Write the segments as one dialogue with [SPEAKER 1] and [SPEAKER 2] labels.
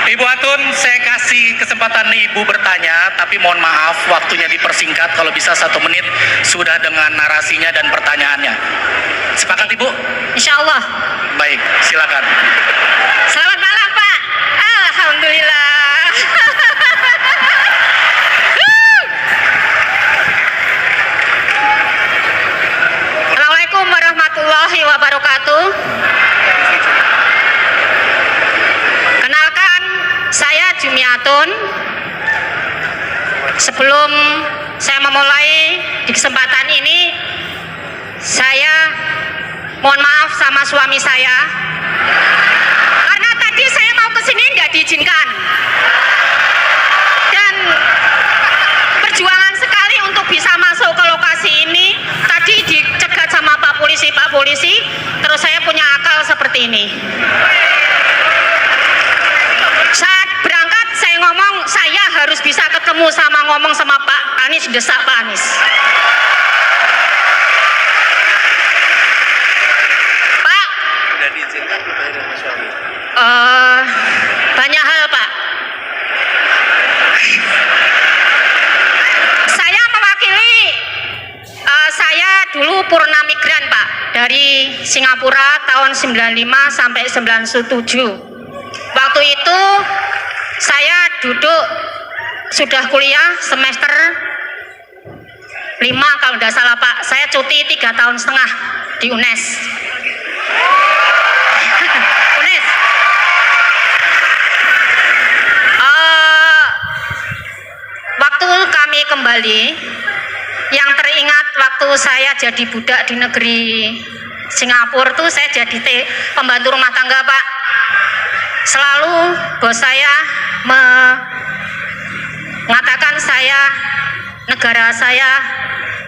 [SPEAKER 1] Ibu Atun, saya kasih kesempatan Ibu bertanya, tapi mohon maaf waktunya dipersingkat, kalau bisa 1 menit sudah dengan narasinya dan pertanyaannya. Sepakat Ibu?
[SPEAKER 2] Insya Allah.
[SPEAKER 1] Baik, silakan.
[SPEAKER 2] Selamat malam Pak. Alhamdulillah. Assalamualaikum warahmatullahi wabarakatuh. Kenalkan, saya Jumiatun. Sebelum saya memulai di kesempatan ini, saya mohon maaf sama suami saya karena tadi saya mau kesini nggak diizinkan, dan perjuangan sekali untuk bisa masuk ke lokasi ini. Tadi dicegat sama Pak Polisi, terus saya punya akal seperti ini. Saat berangkat saya ngomong saya harus bisa ketemu sama ngomong sama Pak Anies, desak Pak Anies. Pak,
[SPEAKER 1] Sudah diizinkan dengan suami?
[SPEAKER 2] banyak hal Pak. Saya mewakili, saya dulu purna migran Pak, dari Singapura tahun 95 sampai 97. Waktu itu saya duduk sudah kuliah semester 5 kalau tidak salah Pak. Saya cuti 3,5 tahun di UNES. UNES. Waktu kami kembali, yang teringat waktu saya jadi budak di negeri Singapura tuh saya jadi pembantu rumah tangga Pak. Selalu bos saya mengatakan negara saya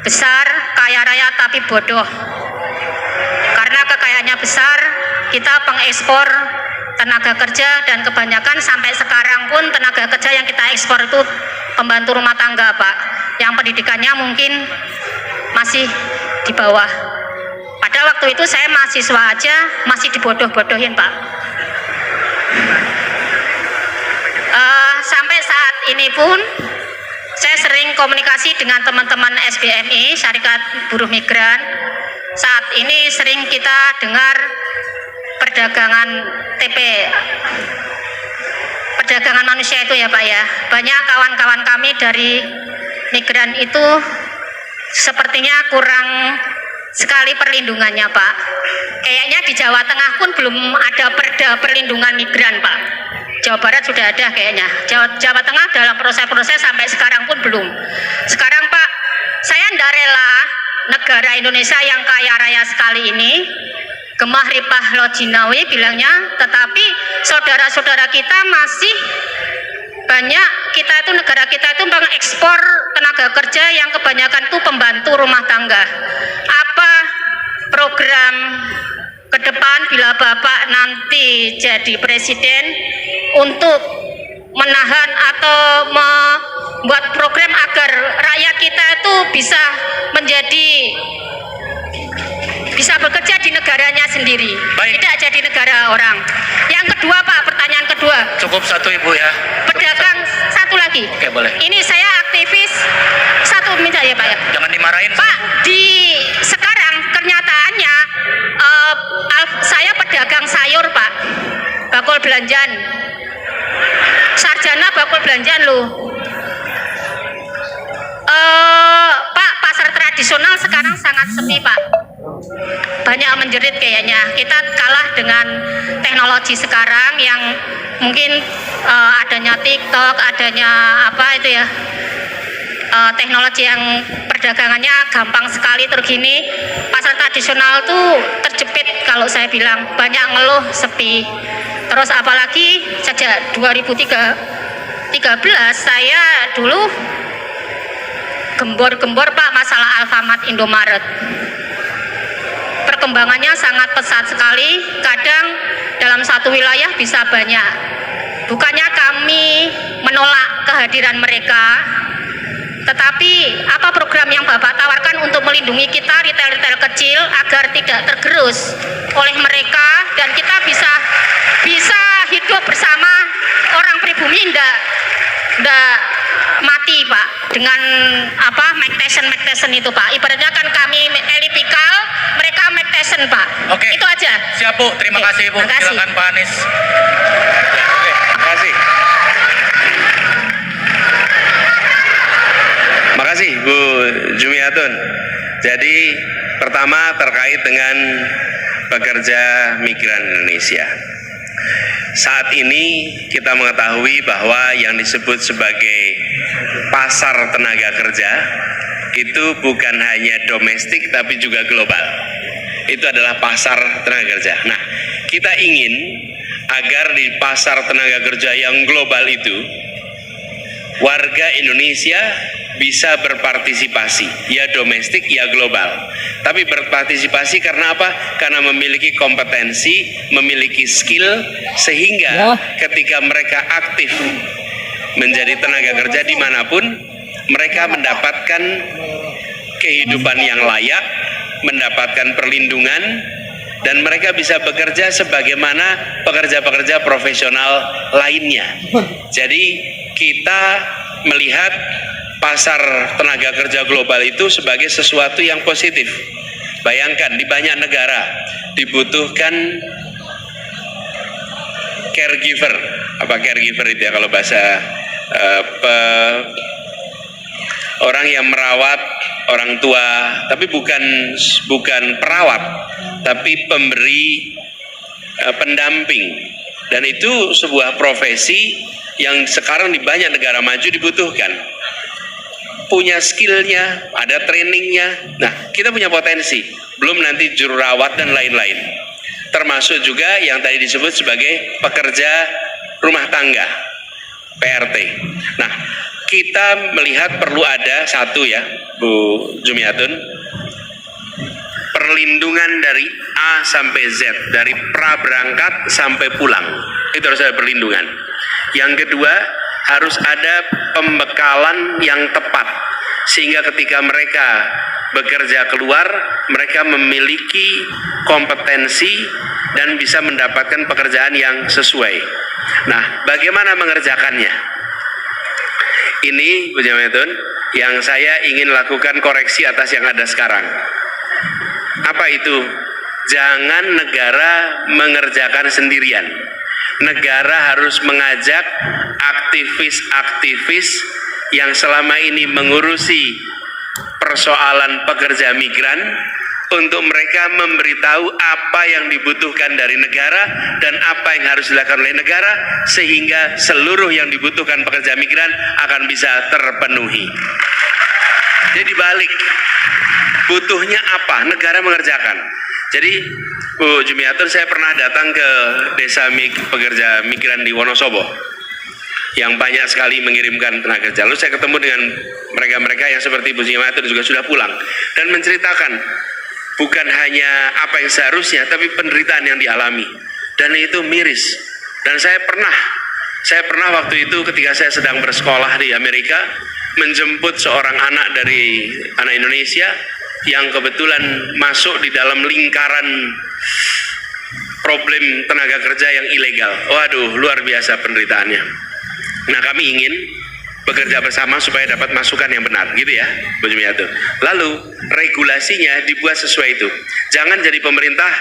[SPEAKER 2] besar, kaya raya tapi bodoh. Karena kekayaannya besar, kita pengekspor tenaga kerja, dan kebanyakan sampai sekarang pun tenaga kerja yang kita ekspor itu pembantu rumah tangga Pak, yang pendidikannya mungkin masih di bawah. Pada waktu itu saya mahasiswa aja masih dibodoh-bodohin Pak. Sampai saat ini pun saya sering komunikasi dengan teman-teman SBMI, Syarikat Buruh Migran. Saat ini sering kita dengar perdagangan perdagangan manusia itu ya Pak ya. Banyak kawan-kawan kami dari migran itu sepertinya kurang sekali perlindungannya Pak. Kayaknya di Jawa Tengah pun belum ada perda perlindungan migran Pak. Jawa Barat sudah ada kayaknya. Jawa Tengah dalam proses-proses sampai sekarang pun belum. Sekarang Pak, saya tidak rela negara Indonesia yang kaya raya sekali ini, gemah ripah lojinawi bilangnya, tetapi saudara-saudara kita masih banyak, negara kita itu mengekspor tenaga kerja yang kebanyakan itu pembantu rumah tangga. Apa program ke depan bila Bapak nanti jadi presiden untuk menahan atau membuat program agar rakyat kita itu bisa bekerja di negaranya sendiri. Baik. Tidak jadi negara orang. Yang kedua Pak, pertanyaan kedua.
[SPEAKER 1] Cukup 1 Ibu ya.
[SPEAKER 2] Pedagang, 1 lagi.
[SPEAKER 1] Oke, boleh.
[SPEAKER 2] Ini saya aktivis 1 menit ya Pak ya.
[SPEAKER 1] Jangan dimarahin
[SPEAKER 2] Pak, di sekarang kenyataannya saya pedagang sayur Pak, bakul belanjan, sarjana bakul belanjan loh. Pak, pasar tradisional sekarang sangat sepi Pak, banyak menjerit kayaknya. Kita kalah dengan teknologi sekarang yang mungkin adanya TikTok, adanya apa itu ya, teknologi yang perdagangannya gampang sekali tergini. Pasar tradisional tuh terjepit kalau saya bilang, banyak ngeluh sepi. Terus apalagi sejak 2013 saya dulu gembor-gembor Pak masalah Alfamart, Indomaret. Perkembangannya sangat pesat sekali, kadang dalam satu wilayah bisa banyak. Bukannya kami menolak kehadiran mereka, tetapi apa program yang Bapak tawarkan untuk melindungi kita retail-retail kecil agar tidak tergerus oleh mereka dan kita bisa hidup bersama orang dengan apa Mike Tyson itu Pak. Ibaratnya kan kami elipikal, mereka Mike Tyson Pak.
[SPEAKER 1] Oke.
[SPEAKER 2] Itu aja.
[SPEAKER 1] Siap Bu, terima
[SPEAKER 2] Oke,
[SPEAKER 1] kasih Bu.
[SPEAKER 2] terima kasih.
[SPEAKER 1] Silakan Pak Anies.
[SPEAKER 3] Oke, terima kasih. Makasih Bu Jumiatun. Jadi pertama terkait dengan pekerja migran Indonesia. Saat ini kita mengetahui bahwa yang disebut sebagai pasar tenaga kerja itu bukan hanya domestik tapi juga global. Itu adalah pasar tenaga kerja. Nah, kita ingin agar di pasar tenaga kerja yang global itu warga Indonesia bisa berpartisipasi, ya domestik, ya global. Tapi berpartisipasi karena apa? Karena memiliki kompetensi, memiliki skill, sehingga ketika mereka aktif menjadi tenaga kerja dimanapun, mereka mendapatkan kehidupan yang layak, mendapatkan perlindungan, dan mereka bisa bekerja sebagaimana pekerja-pekerja profesional lainnya. Jadi kita melihat pasar tenaga kerja global itu sebagai sesuatu yang positif. Bayangkan di banyak negara dibutuhkan caregiver. Apa caregiver itu ya kalau bahasa orang yang merawat orang tua, tapi bukan perawat, tapi pemberi pendamping. Dan itu sebuah profesi yang sekarang di banyak negara maju dibutuhkan. Punya skillnya, ada trainingnya. Nah, kita punya potensi. Belum nanti juru rawat dan lain-lain. Termasuk juga yang tadi disebut sebagai pekerja rumah tangga, PRT. Nah, kita melihat perlu ada satu ya, Bu Jumiatun, perlindungan dari A sampai Z, dari pra berangkat sampai pulang. Itu harus ada perlindungan. Yang kedua, harus ada pembekalan yang tepat sehingga ketika mereka bekerja keluar, mereka memiliki kompetensi dan bisa mendapatkan pekerjaan yang sesuai. Nah, bagaimana mengerjakannya? Ini Bu Jametun yang saya ingin lakukan koreksi atas yang ada sekarang. Apa itu? Jangan negara mengerjakan sendirian. Negara harus mengajak aktivis-aktivis yang selama ini mengurusi persoalan pekerja migran untuk mereka memberitahu apa yang dibutuhkan dari negara dan apa yang harus dilakukan oleh negara sehingga seluruh yang dibutuhkan pekerja migran akan bisa terpenuhi. Jadi balik, butuhnya apa? Negara mengerjakan. Jadi Bu Jumiatun, saya pernah datang ke desa pekerja migran di Wonosobo yang banyak sekali mengirimkan tenaga kerja. Lalu saya ketemu dengan mereka-mereka yang seperti Bu Jumiatun juga sudah pulang dan menceritakan bukan hanya apa yang seharusnya, tapi penderitaan yang dialami, dan itu miris. Dan saya pernah waktu itu ketika saya sedang bersekolah di Amerika menjemput seorang anak dari anak Indonesia yang kebetulan masuk di dalam lingkaran problem tenaga kerja yang ilegal. Waduh, luar biasa penderitaannya. Nah, kami ingin bekerja bersama supaya dapat masukan yang benar, gitu ya, Bu Jumiatun. Lalu regulasinya dibuat sesuai itu. Jangan jadi pemerintah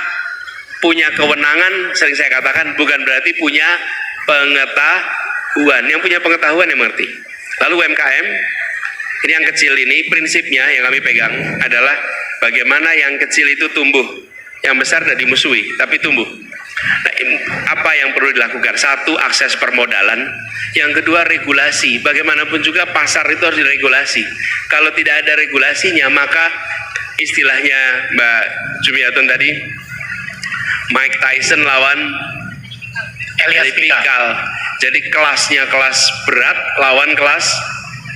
[SPEAKER 3] punya kewenangan, sering saya katakan, bukan berarti punya pengetahuan. Yang punya pengetahuan yang mengerti. Lalu UMKM, ini yang kecil ini, prinsipnya yang kami pegang adalah bagaimana yang kecil itu tumbuh. Yang besar tidak dimusuhi, tapi tumbuh. Nah, apa yang perlu dilakukan? Satu, akses permodalan. Yang kedua, regulasi. Bagaimanapun juga pasar itu harus diregulasi. Kalau tidak ada regulasinya, maka istilahnya Mbak Jumiatun tadi, Mike Tyson lawan
[SPEAKER 1] Elias
[SPEAKER 3] Pikal. Jadi kelasnya kelas berat lawan kelas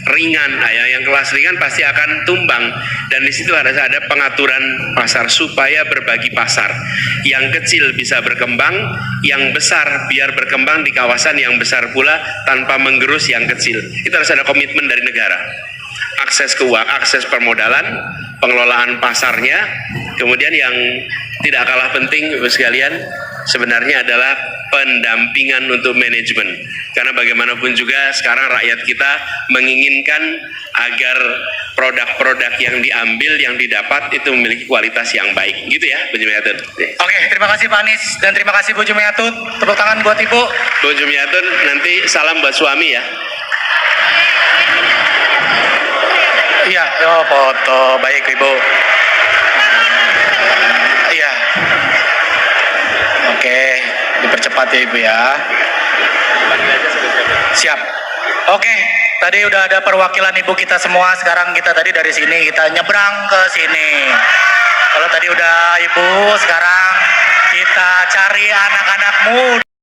[SPEAKER 3] ringan. Nah, yang kelas ringan pasti akan tumbang, dan di situ harus ada pengaturan pasar supaya berbagi pasar. Yang kecil bisa berkembang, yang besar biar berkembang di kawasan yang besar pula tanpa menggerus yang kecil. Itu harus ada komitmen dari negara. Akses keuangan, akses permodalan, pengelolaan pasarnya, kemudian yang tidak kalah penting Bapak sekalian sebenarnya adalah pendampingan untuk manajemen. Karena bagaimanapun juga sekarang rakyat kita menginginkan agar produk-produk yang diambil, yang didapat itu memiliki kualitas yang baik. Gitu ya, Bu Jumiatun.
[SPEAKER 1] Oke, terima kasih Pak Anies dan terima kasih Bu Jumiatun. Tepuk tangan buat Ibu.
[SPEAKER 3] Bu Jumiatun, nanti salam buat suami ya.
[SPEAKER 1] Iya, oh foto. Baik Ibu. Iya. Oke, dipercepat ya Ibu ya. Siap. Oke, tadi udah ada perwakilan Ibu kita semua. Sekarang kita tadi dari sini kita nyebrang ke sini. Kalau tadi udah Ibu, sekarang kita cari anak-anak muda.